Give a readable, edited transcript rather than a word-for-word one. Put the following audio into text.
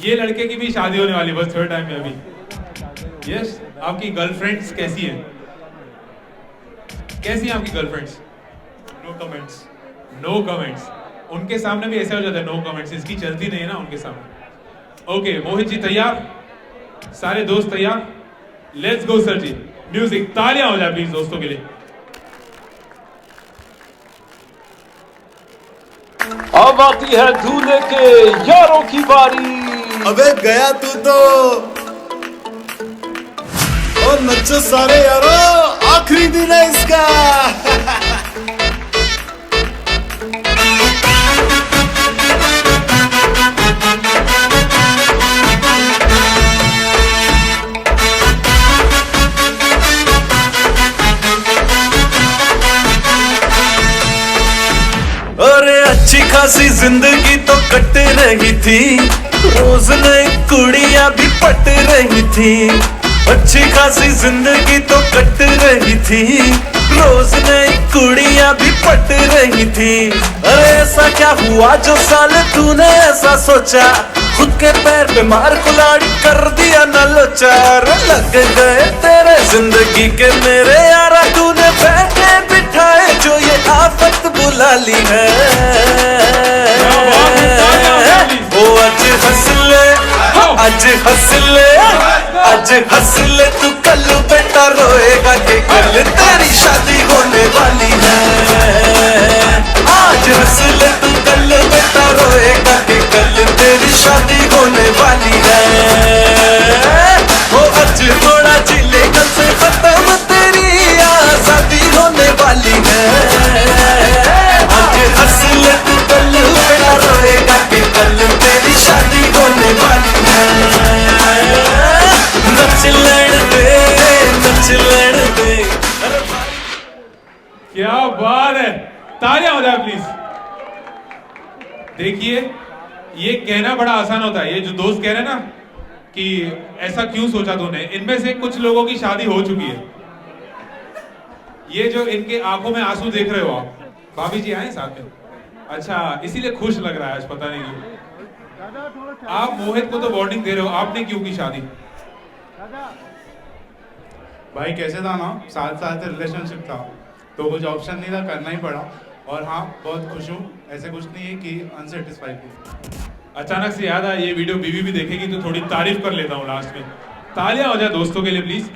ये लड़के की भी शादी होने वाली बस थोड़े टाइम में अभी। यस, आपकी गर्लफ्रेंड्स कैसी हैं? कैसी हैं आपकी girlfriends? No comments, no comments. उनके सामने भी ऐसा हो जाता है नो कमेंट्स, इसकी चलती नहीं है ना उनके सामने। ओके मोहित जी तैयार? सारे दोस्त तैयार? Let's go sir ji, music. तालियां हो जाए प्लीज दोस्तों के लिए। अब आती है दूल्हे के यारों की बारी। अबे गया तू तो। और नचो सारे यारों, आखिरी दिन है इसका। अरे अच्छी खासी जिंदगी तो कट रही थी, रोज नई कुड़ियां भी पट रही थी। अच्छी खासी जिंदगी तो कट रही थी, रोज नई कुड़ियां भी पट रही थी। अरे ऐसा क्या हुआ जो साल तूने ऐसा सोचा, खुद के पैर पे मार कुल्हाड़ी कर दिया न लोचा। लग गए तेरे जिंदगी के मेरे यारा, तूने बैठे बिठाए जो ये आफत बुला ली है। ओ आज हंस ले, आज हंस ले, आज हंस ले तू, कल बेटा रोएगा कि कल तेरी शादी होने वाली है। आज हंस ले तू, कल बेटा रोएगा कि कल तेरी शादी होने वाली है। ओ आज थोड़ा जिले कल से खत्म तेरी आजादी होने वाली है। आज हंस ले तू, कल बेटा रोएगा कि कल तेरी शादी होने वाली है। नच लेने दे, नच लेने दे। क्या बात है, तालियां हो जाए प्लीज। देखिए ये कहना बड़ा आसान होता है, ये जो दोस्त कह रहे हैं ना कि ऐसा क्यों सोचा तूने, इनमें से कुछ लोगों की शादी हो चुकी है। ये जो इनके आंखों में आंसू देख रहे हो आप, भाभी जी आए साथ में? अच्छा, इसीलिए खुश लग रहा है आज, पता नहीं क्यों। आप मोहित को तो वार्निंग दे रहे हो, आपने क्यों की शादी? भाई कैसे था ना, 7 साल से रिलेशनशिप था तो कुछ ऑप्शन नहीं था, करना ही पड़ा। और हाँ बहुत खुश हूँ, ऐसे कुछ नहीं है कि अनसेटिस्फाइड हूँ। अचानक से याद आया ये वीडियो बीवी भी देखेगी तो थोड़ी तारीफ कर लेता हूँ लास्ट में। तालियां हो जाए दोस्तों के लिए प्लीज।